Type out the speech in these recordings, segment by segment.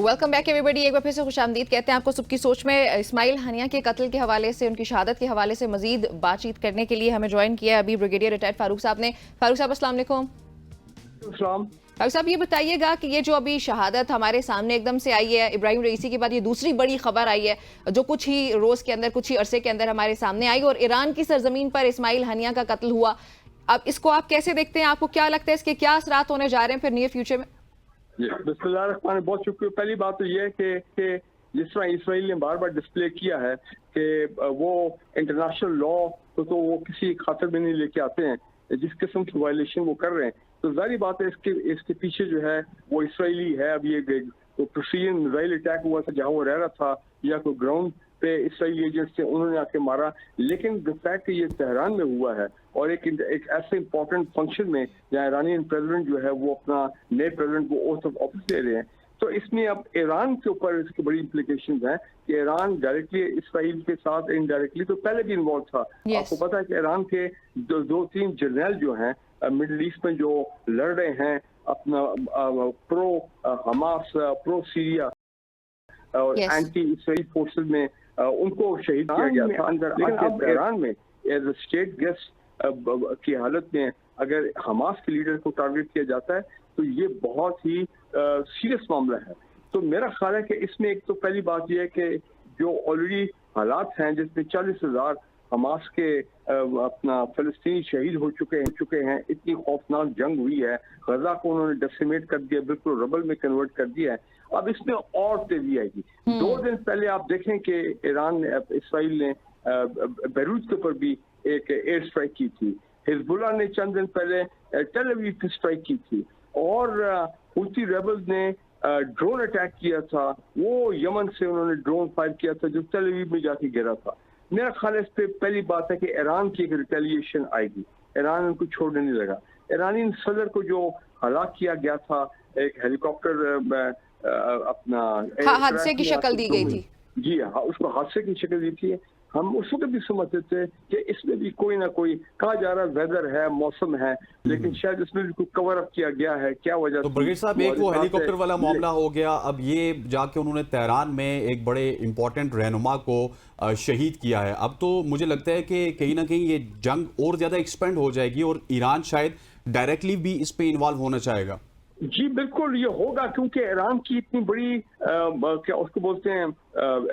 Welcome back everybody. एक बार फिर से खुशामदीद कहते हैं आपको सबकी सोच में। इस्माइल हनिया के कत्ल के हवाले से, उनकी शहादत के हवाले से मजीद बातचीत करने के लिए हमें ज्वाइन किया है अभी ब्रिगेडियर रिटायर्ड फारूक साहब ने। फारूक साहब अस्सलाम वालेकुम। फारूक साहब ये बताइएगा कि ये जो अभी शहादत हमारे सामने एकदम से आई है इब्राहिम रईसी के बाद, ये दूसरी बड़ी खबर आई है जो कुछ ही रोज के अंदर, कुछ ही अरसे के अंदर हमारे सामने आई, और ईरान की सरजमीन पर इस्माइल हनिया का कत्ल हुआ। अब इसको आप कैसे देखते हैं? आपको क्या लगता है इसके क्या असरात होने जा रहे हैं फिर नियर फ्यूचर में? बिस्मिल्लाह, बहुत शुक्रिया। पहली बात तो ये है कि जिस तरह इसराइल ने बार बार डिस्प्ले किया है कि वो इंटरनेशनल लॉ तो वो किसी खातर में नहीं लेके आते हैं, जिस किस्म की वायलेशन वो कर रहे हैं, तो जारी बात है इसके पीछे जो है वो इसराइली है। अब ये तो प्रेसिडेंट मिसाइल अटैक हुआ था जहां वो रह रहा था, या कोई ग्राउंड पे इसराइली एजेंट्स थे, उन्होंने आके मारा। लेकिन द फैक्ट कि ये तेहरान में हुआ है और एक ऐसे इंपॉर्टेंट फंक्शन में जहाँ ईरानियन प्रेसिडेंट जो है वो अपना नए प्रेसिडेंट को ओथ ऑफ ऑफिस ले रहे हैं, तो इसमें अब ईरान के ऊपर इसकी बड़ी इम्प्लीकेशंस हैं कि ईरान डायरेक्टली इसराइल के साथ इनडायरेक्टली तो पहले भी इन्वॉल्व था। आपको पता है कि ईरान के दो तीन जर्नल जो हैं मिडिल ईस्ट में जो लड़ रहे हैं अपना प्रो हमास, प्रो सीरिया और एंटी इसराइल फोर्सेस में, उनको शहीद किया गया था अंदर। लेकिन ईरान में एज अ स्टेट गेस्ट की हालत में अगर हमास के लीडर को टारगेट किया जाता है तो ये बहुत ही सीरियस मामला है। तो मेरा ख्याल है कि इसमें एक तो पहली बात यह है कि जो ऑलरेडी हालात हैं जिसमें 40,000 हमास के अपना फलस्तीनी शहीद हो चुके हैं, इतनी खौफनाक जंग हुई है, गजा को उन्होंने डेसिमेट कर दिया, बिल्कुल रबल में कन्वर्ट कर दिया है। अब इसमें और तेजी आएगी। 2 दिन पहले आप देखें कि ईरान ने, इसराइल ने बेरूत के ऊपर भी एक एयर स्ट्राइक की थी। हिजबुल्लाह ने चंद दिन पहले टेल अवीव पे स्ट्राइक की थी, और हुती रेबल्स ने ड्रोन अटैक किया था। वो यमन से उन्होंने ड्रोन फायर किया था जो टेल अवीव में जाके गिरा था। मेरा ख्याल इस पे पहली बात है कि ईरान की एक रिटेलिएशन आएगी। ईरान उनको छोड़ने नहीं लगा। ईरानी सदर को जो हलाक किया गया था एक हेलीकॉप्टर अपना हादसे की शक्ल दी गई थी। जी हाँ, उसको हादसे की शक्ल दी थी। हम उस वक्त भी समझते थे कि इसमें भी कोई ना कोई, कहा जा रहा वेदर है, मौसम है, लेकिन शायद इसमें भी कोई कवर अप किया गया है। क्या वजह? तो ब्रिगेड साहब, एक वो हेलीकॉप्टर वाला मामला हो गया, अब ये जाके उन्होंने तेहरान में एक बड़े इंपॉर्टेंट रहनुमा को शहीद किया है। अब तो मुझे लगता है कि कहीं ना कहीं ये जंग और ज्यादा एक्सपेंड हो जाएगी और ईरान शायद डायरेक्टली भी इस पे इन्वॉल्व होना चाहेगा। जी बिल्कुल, ये होगा, क्योंकि ईरान की इतनी बड़ी क्या उसको बोलते हैं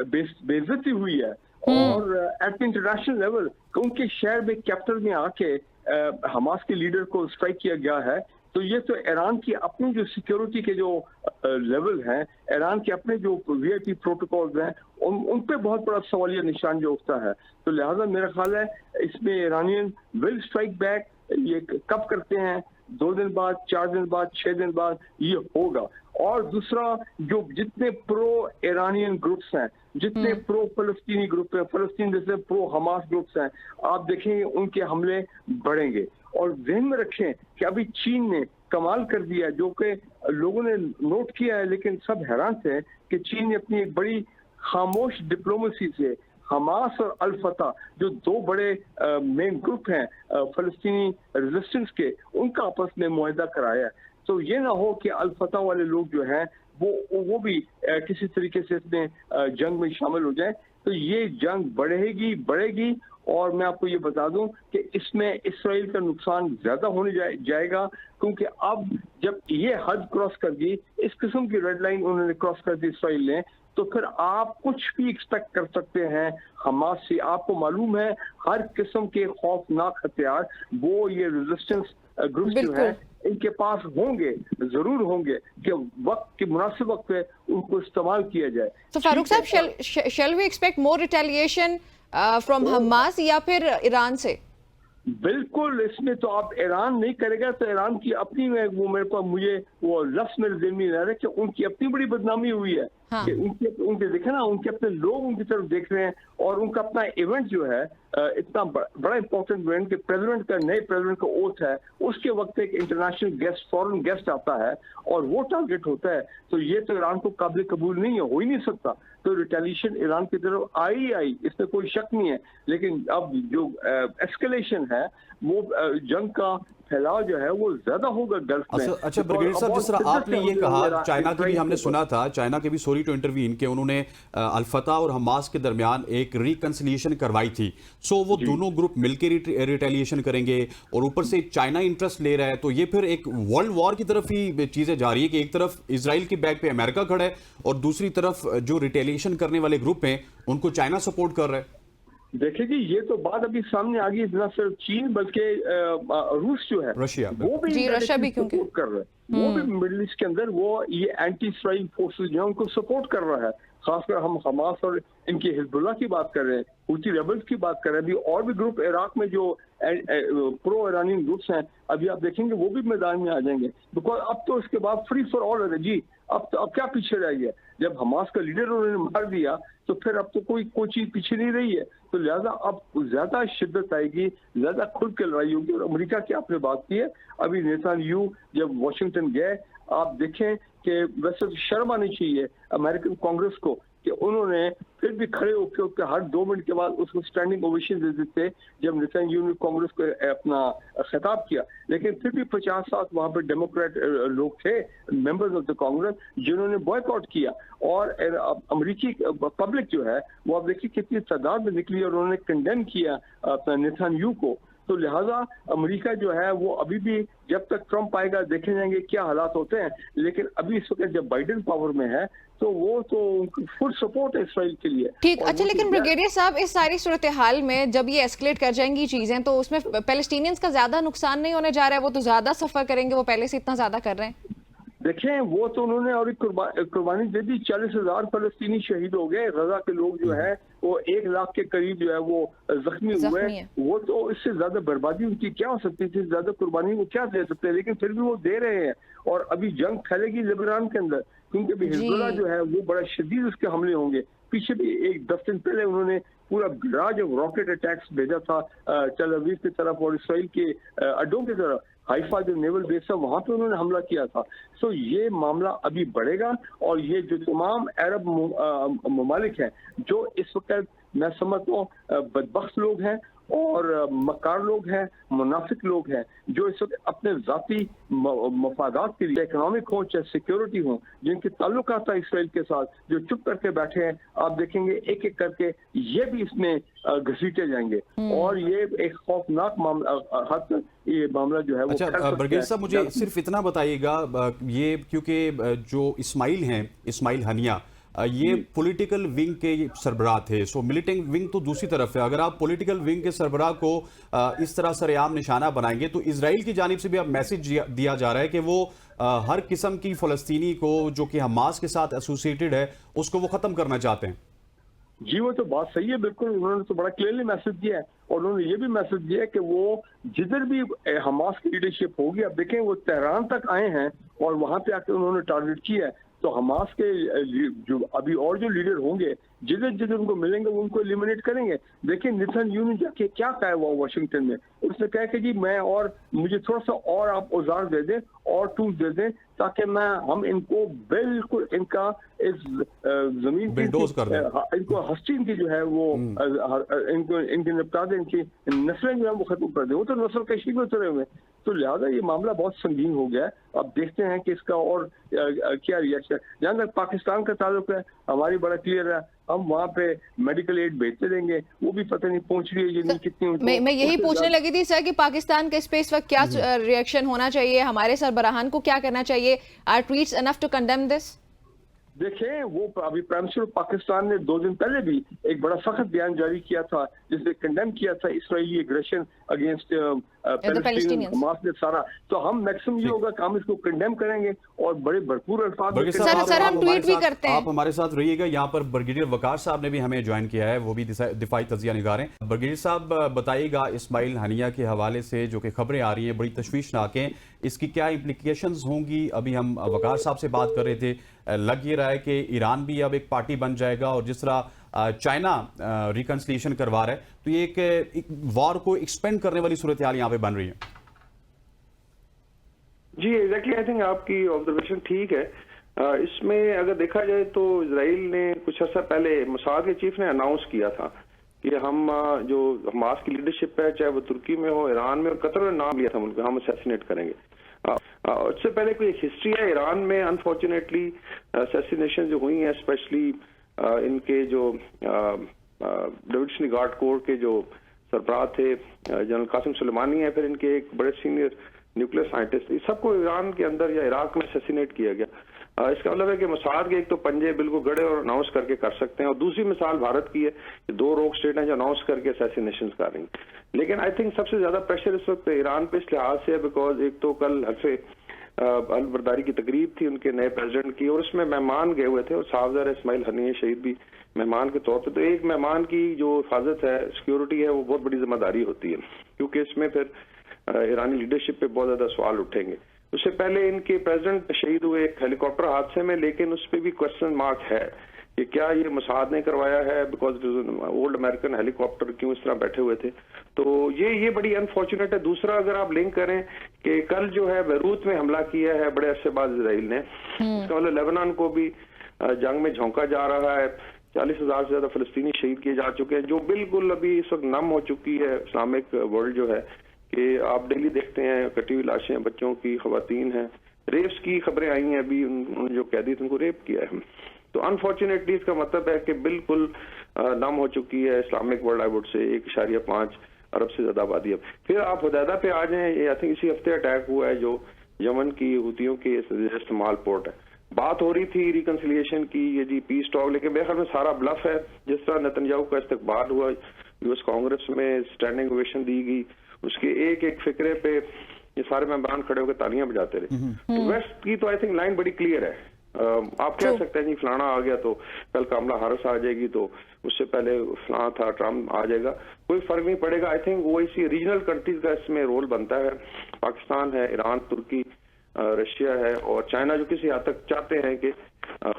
बेइज्जती हुई है, और एट इंटरनेशनल लेवल उनके शहर में, कैपिटल में आके हमास के लीडर को स्ट्राइक किया गया है। तो ये तो ईरान की अपनी जो सिक्योरिटी के जो लेवल हैं, ईरान के अपने जो वीआईपी प्रोटोकॉल्स हैं, उन पे बहुत बड़ा सवालिया निशान जो उठता है। तो लिहाजा मेरा ख्याल है इसमें ईरानियन विल स्ट्राइक बैक। ये कब करते हैं? 2 दिन बाद, 4 दिन बाद, 6 दिन बाद ये होगा। और दूसरा, जो जितने प्रो ईरानियन ग्रुप्स हैं, जितने प्रो फलस्तीनी ग्रुप हैं, फलस्तीन जैसे प्रो हमास ग्रुप्स हैं, आप देखेंगे उनके हमले बढ़ेंगे। और ध्यान में रखें कि अभी चीन ने कमाल कर दिया है, जो कि लोगों ने नोट किया है, लेकिन सब हैरान थे कि चीन ने अपनी एक बड़ी खामोश डिप्लोमेसी से हमास और अल फतह, जो 2 बड़े मेन ग्रुप हैं फलस्तीनी रेजिस्टेंस के, उनका आपस में मुआहदा कराया है। तो ये ना हो कि अल फतह वाले लोग जो हैं वो भी किसी तरीके से इसमें जंग में शामिल हो जाए। तो ये जंग बढ़ेगी, और मैं आपको ये बता दूं कि इसमें इसराइल का नुकसान ज्यादा होने जाएगा, क्योंकि अब जब ये हद क्रॉस कर दी, इस किस्म की रेड लाइन उन्होंने क्रॉस कर दी इसराइल ने, तो फिर आप कुछ भी एक्सपेक्ट कर सकते हैं हमास से। आपको मालूम है हर किस्म के खौफनाक हथियार वो ये रेजिस्टेंस ग्रुप जो है इनके पास होंगे, जरूर होंगे, कि वक्त के मुनासिब वक्त पे उनको इस्तेमाल किया जाए। तो फारूक साहब, shall we expect more retaliation from Hamas या फिर ईरान से? बिल्कुल, इसमें तो आप ईरान नहीं करेगा तो ईरान की अपनी वो मेरे पास मुझे वो लफ्ज मेरे दिल में रह रहा है कि उनकी अपनी बड़ी बदनामी हुई है। हाँ। कि उनके देखे ना, उनके अपने लोग उनकी तरफ देख रहे हैं, और उनका अपना इवेंट जो है इतना बड़ा इंपॉर्टेंट इवेंट कि प्रेसिडेंट का, नए प्रेसिडेंट का ओथ है, उसके वक्त एक इंटरनेशनल गेस्ट, फॉरेन गेस्ट आता है और वो टारगेट होता है। तो ये तो ईरान को काबिल कबूल नहीं है, हो ही नहीं सकता। तो रिटेलिएशन ईरान की तरफ आई, इसमें कोई शक नहीं है। लेकिन अब जो एस्केलेशन है वो जंग का फैलाव जो है वो ज्यादा होगा गल्फ में। अच्छा ब्रिगेडियर साहब, जिस तरह आपने ये कहा, चाइना की भी हमने सुना था, चाइना के भी सॉरी टू इंटरवीन कि उन्होंने अल-फतह और हमास के दरमियान एक रिकंसिलिएशन करवाई थी। सो वो दोनों ग्रुप मिलकर रिटेलिएशन करेंगे और ऊपर से चाइना इंटरेस्ट ले रहा है, तो ये फिर एक वर्ल्ड वॉर की तरफ ही चीजें जा रही है कि एक तरफ इजराइल के बैक पे अमेरिका खड़ा है और दूसरी तरफ जो रिटेलिएशन करने वाले ग्रुप हैं उनको चाइना सपोर्ट कर रहा है। देखिए जी, ये तो बात अभी सामने आ गई, न सिर्फ चीन बल्कि रूस जो है रशिया वो भी जी, रशिया भी क्योंकि सपोर्ट कर रहा है। वो भी मिडिल ईस्ट के अंदर वो ये एंटी इसराइल फोर्सेस जो है उनको सपोर्ट कर रहा है। खासकर हम हमास और इनकी हिजबुल्लाह की बात कर रहे हैं, हुती रेबल्स की बात कर रहे हैं। अभी और भी ग्रुप इराक में जो प्रो ईरानियन ग्रुप्स हैं, अभी आप देखेंगे वो भी मैदान में आ जाएंगे। बिकॉज अब तो इसके बाद फ्री फॉर ऑल है जी। अब क्या पीछे रह गया? जब हमास का लीडर उन्होंने मार दिया तो फिर अब तो कोई चीज पीछे नहीं रही है। तो लिहाजा अब ज्यादा शिद्दत आएगी, ज्यादा खुल के लड़ाई होगी। और अमेरिका की आपने बात की है, अभी नेतान्याहू जब वॉशिंगटन गए, आप देखें कि वैसे तो शर्म आनी चाहिए अमेरिकन कांग्रेस को कि उन्होंने फिर भी खड़े होकर हर 2 मिनट के बाद उसको स्टैंडिंग ओवेशन दे देते जब नेतान्याहू ने कांग्रेस को अपना खिताब किया। लेकिन फिर भी 50-60 वहां पर डेमोक्रेट लोग थे, मेंबर्स ऑफ द कांग्रेस, जिन्होंने बॉयकॉट किया। और अमेरिकी पब्लिक जो है वो आप देखिए कितनी तादाद में निकली और उन्होंने कंडेम किया अपना नेतान्याहू को। तो लिहाजा अमेरिका जो है वो अभी भी, जब तक ट्रंप आएगा देखे जाएंगे क्या हालात होते हैं। लेकिन अभी इस वक्त जब बाइडेन पावर में है तो वो तो फुल सपोर्ट है इसराइल के लिए। ठीक, अच्छा, लेकिन ब्रिगेडियर साहब, इस सारी सूरत हाल में जब ये एस्केलेट कर जाएंगी चीजें तो उसमें पैलेस्टीनियंस का ज्यादा नुकसान नहीं होने जा रहा है? वो तो ज्यादा सफर करेंगे, वो पहले से इतना ज्यादा कर रहे हैं। देखें, वो तो उन्होंने और कुर्बानी दे दी। 40,000 फलस्तीनी शहीद हो गए। गजा के लोग जो है वो 1 लाख के करीब जो है वो जख्मी हुए। वो तो इससे ज्यादा बर्बादी उनकी क्या हो सकती थी? ज्यादा कुर्बानी वो क्या दे सकते हैं? लेकिन फिर भी वो दे रहे हैं। और अभी जंग फैलेगी लेबनान के अंदर, क्योंकि अभी हिजबुल्लाह जो है वो बड़ा शदीद उसके हमले होंगे। पीछे भी 10 दिन पहले उन्होंने पूरा बराज ऑफ रॉकेट अटैक्स भेजा था टेल अवीव की तरफ और इसराइल के अड्डों की तरफ। हाइफा जो नेवल बेस है वहां पे उन्होंने हमला किया था। सो ये मामला अभी बढ़ेगा और ये जो तमाम अरब ममालिक हैं जो इस वक्त मैं समझता हूँ बदबख्त लोग हैं और मक्कार लोग हैं, मुनाफिक लोग हैं, जो इस वक्त अपने जाती मफादात के लिए, इकोनॉमिक हो चाहे सिक्योरिटी हो, जिनके ताल्लुकात है इसराइल के साथ, जो चुप करके बैठे हैं, आप देखेंगे एक एक करके ये भी इसमें घसीटे जाएंगे। और ये एक खौफनाक मामला हद तक ये मामला जो है वो। अच्छा ब्रिगेडियर साहब, मुझे सिर्फ इतना बताइएगा, ये क्योंकि जो इस्माइल हैं, इस्माइल हनिया, ये पॉलिटिकल विंग के सरबराह थे। सो मिलिटेंट विंग तो दूसरी तरफ है। अगर आप पॉलिटिकल विंग के सरबराह को इस तरह सरेआम निशाना बनाएंगे तो इजराइल की जानिब से भी अब मैसेज दिया जा रहा है कि वो हर किस्म की फलस्तीनी को जो कि हमास के साथ एसोसिएटेड है उसको वो खत्म करना चाहते हैं। जी, वो तो बात सही है, बिल्कुल। उन्होंने तो बड़ा क्लियरली मैसेज दिया है और उन्होंने ये भी मैसेज दिया है कि वो जिधर भी हमास की लीडरशिप होगी, अब देखें वो तेहरान तक आए हैं और वहां पे आके उन्होंने टारगेट किया है। तो हमास के जो अभी और जो लीडर होंगे, जिधर जिधर उनको मिलेंगे वो उनको एलिमिनेट करेंगे। देखिए नेतन्याहू ने जाके क्या कहा हुआ वाशिंगटन में, उसने कहा कि जी मैं और मुझे थोड़ा सा और आप औजार दे दें और टूल्स दे दें ताकि हम इनको बिल्कुल इनका इस जमीन बिल्डोज कर दें, इनको हस्ती इनकी जो है वो इनको इनके निपटा दें, इनकी नस्लें जो है वो खत्म कर दें। वो तो नस्ल कशी में उतरे हुए। तो लिहाजा ये मामला बहुत संगीन हो गया है। अब देखते हैं कि इसका और क्या रिएक्शन। जहां तक पाकिस्तान का ताल्लुक है, हमारी बड़ा क्लियर है, हम वहाँ पे मेडिकल एड भेजते रहेंगे। वो भी पता नहीं पहुंच रही है ये नहीं कितनी। मैं यही पूछने लगी थी सर कि पाकिस्तान के इस पे इस वक्त क्या रिएक्शन होना चाहिए, हमारे सरबराहान को क्या करना चाहिए? Are tweets enough to condemn this? देखें, वो अभी प्राइम मिनिस्टर पाकिस्तान ने 2 दिन पहले भी एक बड़ा सख्त बयान जारी किया था जिसने कंडेम किया था Israeli aggression against Palestinians, Hamas ने सारा। तो हम मैक्सिमम ये होगा कि हम इसको कंडेम करेंगे और बड़े भरपूर अल्फाज में। सर हम ट्वीट भी करते हैं। आप हमारे साथ रहिएगा। यहाँ पर ब्रिगेडियर वकार साहब ने भी हमें ज्वाइन किया है, वो भी दिफाई तजिया निगार हैं। ब्रिगेडियर साहब बताइएगा, इस्माइल हनिया के हवाले से जो कि खबरें आ रही है बड़ी तशवीशनाक हैं, इसकी क्या इम्प्लीकेशंस होंगी? अभी हम वकार साहब से बात कर रहे थे, लग ये रहा है कि ईरान भी अब एक पार्टी बन जाएगा और जिस तरह चाइना रिकंसिलिएशन करवा रहा है, तो ये एक वॉर को एक्सपेंड करने वाली सूरत हाल यहाँ पे बन रही है। जी एग्जैक्टली, आई थिंक आपकी ऑब्जर्वेशन ठीक है। इसमें अगर देखा जाए तो इजराइल ने कुछ अर्सा पहले मोसाद के चीफ ने अनाउंस किया था कि हम जो हमास की लीडरशिप है, चाहे वो तुर्की में हो, ईरान में, और कतर ने नाम लिया था उनका, हम असैसिनेट करेंगे। उससे पहले कोई हिस्ट्री है ईरान में, अनफॉर्चुनेटली असैसिनेशन जो हुई है, स्पेशली इनके जो डिविजनल गार्ड कोर के जो सरबराह थे जनरल कासिम सुलेमानी है, फिर इनके एक बड़े सीनियर न्यूक्लियर साइंटिस्ट, इस सबको ईरान के अंदर या इराक में असैसिनेट किया गया। इसका मतलब है कि मोसाद के एक तो पंजे बिल्कुल गड़े और अनाउंस करके कर सकते हैं, और दूसरी मिसाल भारत की है कि 2 रोक स्टेट हैं जो अनाउंस करके असैसिनेशन कर रही हैं। लेकिन आई थिंक सबसे ज्यादा प्रेशर इस वक्त ईरान पे इस लिहाज से है बिकॉज एक तो कल हल्फे अलबरदारी की तकरीब थी उनके नए प्रेसिडेंट की, और उसमें मेहमान गए हुए थे, और साहबजादा इस्माइल हनिया शहीद भी मेहमान के तौर पे। तो एक मेहमान की जो हिफाजत है, सिक्योरिटी है, वो बहुत बड़ी जिम्मेदारी होती है, क्योंकि इसमें फिर ईरानी लीडरशिप पे बहुत ज्यादा सवाल उठेंगे। उससे पहले इनके प्रेसिडेंट शहीद हुए एक हेलीकॉप्टर हादसे में, लेकिन उस पर भी क्वेश्चन मार्क है कि क्या ये मोसाद ने करवाया है, बिकॉज ओल्ड अमेरिकन हेलीकॉप्टर, क्यों इस तरह बैठे हुए थे। तो ये बड़ी अनफॉर्चुनेट है। दूसरा, अगर आप लिंक करें कि कल जो है बैरूत में हमला किया है बड़े अरसे बाद इसराइल ने, इसका मतलब लेबनान को भी जंग में झोंका जा रहा है। 40,000 से ज्यादा फलस्तीनी शहीद किए जा चुके हैं, जो बिल्कुल अभी इस वक्त नम हो चुकी है इस्लामिक वर्ल्ड जो है, कि आप डेली देखते हैं कटी हुई लाशें बच्चों की, खवातीन हैं। रेप्स की खबरें आई हैं अभी, उन्होंने जो कैदी थे उनको रेप किया है। तो अनफॉर्चुनेटली इसका मतलब है कि बिल्कुल नम हो चुकी है Islamic world, I would say 1.5 अरब से ज्यादा आबादी। अब फिर आप हुदैदा पे आ जाएं, आई थिंक इसी हफ्ते अटैक हुआ है जो यमन की हुतियों के इस्तेमाल पोर्ट है। बात हो रही थी रिकंसिलिएशन की, ये जी पीस टॉक, लेकिन मेरे ख्याल में सारा ब्लफ है। जिस तरह नेतन्याहू का इस्तकबाल हुआ यूएस कांग्रेस में, स्टैंडिंग ओवेशन दी गई, उसके एक एक फिक्रे पे ये सारे मेंबरान खड़े होकर तालियां बजाते रहे। तो वेस्ट की तो आई थिंक लाइन बड़ी क्लियर है। आप कह सकते हैं जी फलाना आ गया तो कल कमला हैरिस आ जाएगी, तो उससे पहले फलाना था ट्रम्प आ जाएगा, कोई फर्क नहीं पड़ेगा। आई थिंक वो इसी रीजनल कंट्रीज का इसमें रोल बनता है। पाकिस्तान है, ईरान, तुर्की, रशिया है, और चाइना जो किसी हद तक चाहते हैं कि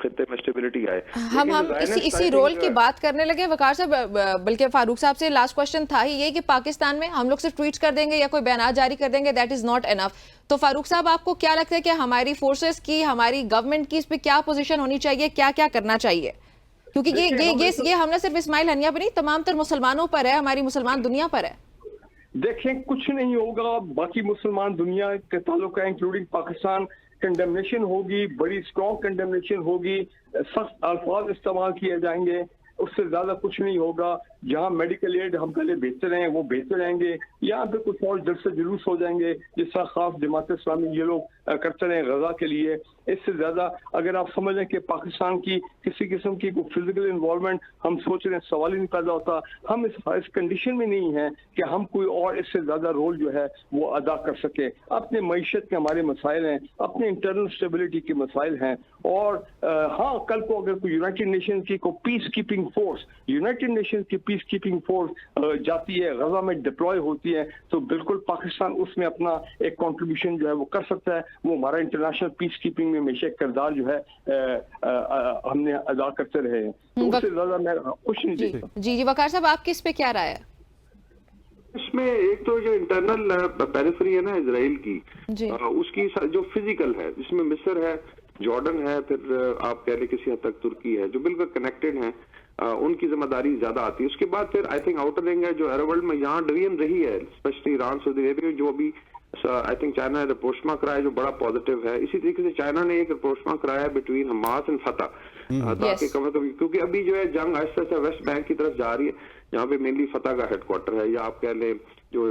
खित्ते में स्टेबिलिटी आए। हम इसी रोल की बात करने लगे वकार साहब, बल्कि फारूक साहब से लास्ट क्वेश्चन था ही ये कि पाकिस्तान में हम लोग सिर्फ ट्वीट्स कर देंगे या कोई बयान जारी कर देंगे, दैट इज नॉट एनफ। तो फारूक साहब, आपको क्या लगता है कि हमारी फोर्सेस की, हमारी गवर्नमेंट की इस पे क्या पोजीशन होनी चाहिए, क्या क्या करना चाहिए? क्योंकि ये हमला सिर्फ इस्माइल हनिया पर नहीं, तमाम तर मुसलमानों पर है, हमारी मुसलमान दुनिया पर है। देखें, कुछ नहीं होगा, बाकी मुसलमान दुनिया के ताल्लुक है, इंक्लूडिंग पाकिस्तान, कंडेमनेशन होगी, बड़ी स्ट्रॉन्ग कंडेमनेशन होगी, सख्त अल्फाज इस्तेमाल किए जाएंगे, उससे ज्यादा कुछ नहीं होगा। जहां मेडिकल एड हम पहले भेजते रहे वो भेजते रहेंगे, यहाँ पे कुछ और जल्द से जुलूस हो जाएंगे जिस तरह खास जमात इस्लामी ये लोग करते रहे गजा के लिए। इससे ज्यादा अगर आप समझ लें कि पाकिस्तान की किसी किस्म की कोई फिजिकल इन्वॉल्वमेंट, हम सोच रहे हैं सवाल ही नहीं पैदा होता। हम इस कंडीशन में नहीं है कि हम कोई और इससे ज्यादा रोल जो है वो अदा कर सके। अपने मईशत के हमारे मसाइल हैं, अपने इंटरनल स्टेबिलिटी के मसाइल हैं, और हाँ, कल को अगर कोई यूनाइटेड नेशन की कोई peace keeping force, United nation की पीस कीपिंग फोर्स जाती है, गजा में डिप्लॉय होती है, तो बिल्कुल पाकिस्तान उसमें अपना एक कंट्रीब्यूशन जो है वो कर सकता है। वो हमारा इंटरनेशनल पीस कीपिंग में हमेशा किरदार जो है हमने अदा करते रहे हैं, तो उससे ज्यादा मैं कुछ नहीं देखता। जी वकार साहब, आपकी इस पे क्या राय है? इसमें एक तो जो इंटरनल पेरिफेरी है ना इजराइल की, उसकी जो फिजिकल है, जिसमें मिस्र है, जॉर्डन है, फिर आप कह लें किसी हद तक तुर्की है, जो बिल्कुल कनेक्टेड है, उनकी जिम्मेदारी ज्यादा आती है। उसके बाद फिर आई थिंक आउटर रिंग है जो अरब वर्ल्ड में यहाँ डिवीजन रही है, स्पेशली ईरान, सऊदी अरेबिया, जो अभी आई थिंक चाइना ने रिपोर्टमा कराया जो बड़ा पॉजिटिव है। इसी तरीके से चाइना ने एक रिपोर्टमा कराया बिटवीन हमास एंड फतह, ताकि कम से कम, क्योंकि अभी जो है जंग आहिस्ता आहिस्ता वेस्ट बैंक की तरफ जा रही है, जहाँ पे मेनली फतह का हेडक्वार्टर है, या आप कह लें जो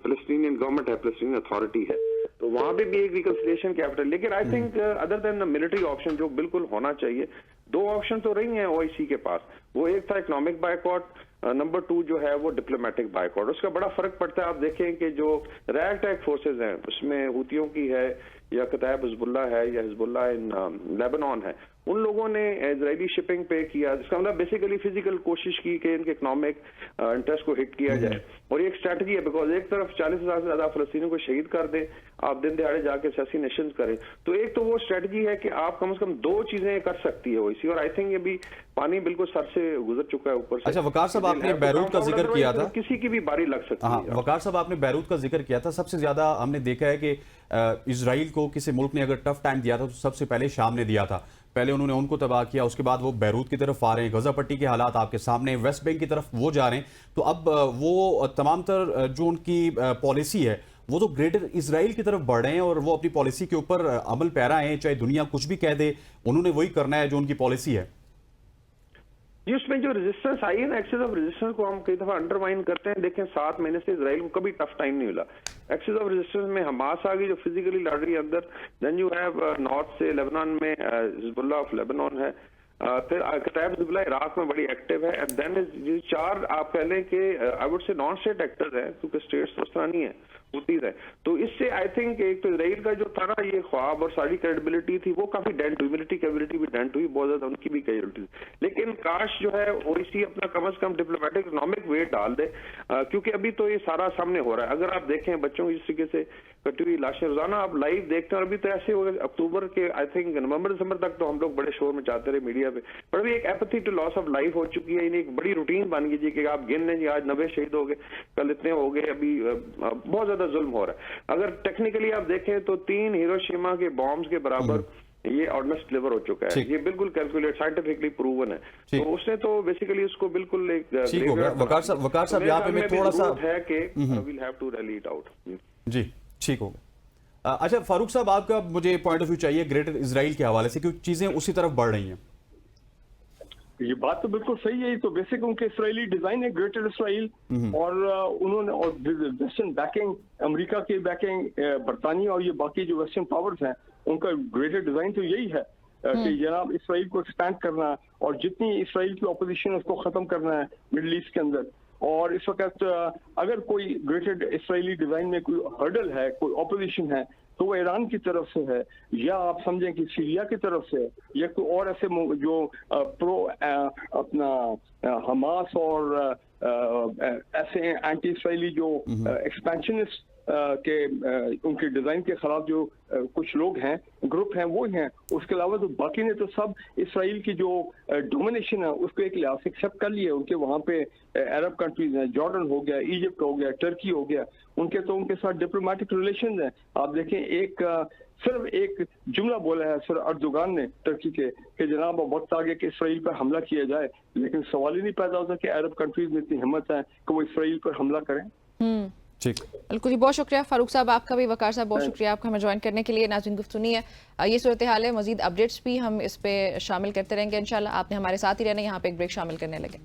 पैलेस्टीनियन गवर्नमेंट है, पैलेस्टीनियन अथॉरिटी है, तो वहां पे भी एक रिकंसिलिएशन कैपिटल। लेकिन I think other than military option जो बिल्कुल होना चाहिए, 2 ऑप्शन तो रही हैं ओआईसी के पास। वो एक था इकोनॉमिक बायकॉट, नंबर 2 जो है वो डिप्लोमेटिक बायकॉट। उसका बड़ा फर्क पड़ता है। आप देखें कि जो रैगटैग फोर्सेज हैं उसमें हुतियों की है, या कतायब हिजबुल्लाह है, या हिजबुल्लाह इन लेबनान है, उन लोगों ने इजरायली शिपिंग पे किया, जिसका मतलब बेसिकली फिजिकल कोशिश की कि इनके इकोनॉमिक इंटरेस्ट को हिट किया जाए। और ये एक स्ट्रैटेजी है, बिकॉज एक तरफ 40,000 से ज्यादा फलस्तीनियों को शहीद कर दें, आप दिन दिहाड़े जाके असैसिनेशन करें, तो एक तो वो स्ट्रैटेजी है कि आप कम से कम 2 चीजें कर सकती है ओआईसी। और आई थिंक ये भी पानी बिल्कुल सर से गुजर चुका है ऊपर से। अच्छा वकार साहब, आपने बैरूत का जिक्र किया था, किसी की भी बारी लग सकती है। वकार साहब, आपने बैरूत का जिक्र किया था। सबसे ज्यादा हमने देखा है कि इजराइल को किसी मुल्क ने अगर टफ टाइम दिया था तो सबसे पहले शाम ने दिया था। पहले उन्होंने उनको तबाह किया, उसके बाद वो बैरूत की तरफ आ रहे हैं, गजा पट्टी के हालात आपके सामने, वेस्ट बैंक की तरफ वो जा रहे हैं। तो अब वो तमाम तर जो उनकी पॉलिसी है वो तो ग्रेटर इसराइल की तरफ बढ़ रहे हैं और वो अपनी पॉलिसी के ऊपर अमल पैरा हैं, चाहे दुनिया कुछ भी कह दे, उन्होंने वही करना है जो उनकी पॉलिसी है। ये उसमें जो रेजिस्टेंस आई है ना, एक्सेस ऑफ रेजिस्टेंस को हम कई दफा अंडरमाइन करते हैं। देखें 7 महीने से इसराइल को कभी टफ टाइम नहीं मिला। एक्सेस ऑफ रेजिस्टेंस में हमास आ गई जो फिजिकली लड़ रही है अंदर, देन यू हैव नॉर्थ से लेबनान में हिजबुल्लाह ऑफ लेबनान है, फिर कताइब हिजबुल्लाह इराक में बड़ी एक्टिव है, एंड देन ये 4 आप कह लें कि I would say non state actors हैं, क्योंकि स्टेट्स तो उस तरह नहीं है, होती है। तो इससे आई थिंक एक तो इसराइल का जो था ना ये ख्वाब और सारी क्रेडिबिलिटी थी वो काफी डेंट हुई, मिलिट्री कैपेबिलिटी भी डेंट हुई, बहुत ज्यादा उनकी भी कैपेबिलिटी। लेकिन काश जो है ओआईसी अपना कम से कम डिप्लोमेटिक इकोनॉमिक वेट डाल दे, क्योंकि अभी तो ये सारा सामने हो रहा है। अगर आप देखें बच्चों की जिस तरीके से कटी हुई लाशें रोजाना आप लाइव देखते हैं, और अभी तो ऐसे हो गए अक्टूबर के आई थिंक नवंबर दिसंबर तक तो हम लोग बड़े शोर में चाहते रहे मीडिया पे, पर अभी एक apathy to loss of life हो चुकी है। यानी एक बड़ी रूटीन बन गई जी कि आप गिन लें जी आज 90 शहीद हो गए, कल इतने हो गए, अभी बहुत ज्यादा जुल्म हो रहा है। अगर टेक्निकली आप देखें तो 3 हिरोशिमा के बॉम्ब्स के बराबर ये ऑर्डिनेंस डिलीवर हो चुका है, ये बिल्कुल कैलकुलेट साइंटिफिकली प्रूवन है। तो उसने तो बेसिकली उसको बिल्कुल एक ठीक हो गया। वकार साहब यहाँ पे मैं थोड़ा सा है कि will have to rally it out. जी ठीक हो गया। अच्छा फारूक साहब, आपका मुझे पॉइंट ऑफ व्यू चाहिए ग्रेटर इसराइल के हवाले से, क्योंकि चीजें उसी तरफ बढ़ रही हैं। ये बात तो बिल्कुल सही है, ये तो बेसिक उनके इसराइली डिजाइन है ग्रेटर इसराइल, और उन्होंने और वेस्टर्न बैकिंग, अमेरिका की बैकिंग, बरतानिया और ये बाकी जो वेस्टर्न पावर्स हैं उनका ग्रेटर डिजाइन तो यही है कि जनाब इसराइल को एक्सपैंड करना और जितनी इसराइल की ऑपोजिशन है उसको खत्म करना है मिडिल ईस्ट के अंदर। और इस वक्त अगर कोई ग्रेटर इसराइली डिजाइन में कोई हर्डल है, कोई ऑपोजिशन है, तो वो ईरान की तरफ से है, या आप समझें कि सीरिया की तरफ से है, या कोई और ऐसे जो प्रो अपना हमास और ऐसे एंटी इसराइली जो एक्सपेंशनिस्ट के उनके डिजाइन के खिलाफ जो कुछ लोग हैं, ग्रुप हैं, वो हैं। उसके अलावा तो बाकी ने तो सब इसराइल की जो डोमिनेशन है उसको एक लिहाज से एक्सेप्ट कर लिया। उनके वहाँ पे अरब कंट्रीज हैं, जॉर्डन हो गया, इजिप्ट हो गया, टर्की हो गया, उनके साथ डिप्लोमेटिक रिलेशन हैं। आप देखें सिर्फ एक जुमला बोला है सर अर्दोगान ने टर्की के कि जनाब वक्त आ गया कि इसराइल पर हमला किया जाए, लेकिन सवाल ही नहीं पैदा होता कि अरब कंट्रीज में इतनी हिम्मत है कि वो इसराइल पर हमला करें। ठीक, बिल्कुल जी, बहुत शुक्रिया फारूक साहब आपका भी, वकार साहब बहुत शुक्रिया आपका हमें ज्वाइन करने के लिए। नाज़रीन गुफ्तगू है, ये सूरत हाल है, मजीद अपडेट्स भी हम इस पे शामिल करते रहेंगे इंशाल्लाह। आपने हमारे साथ ही रहना, यहाँ पे एक ब्रेक शामिल करने लगे।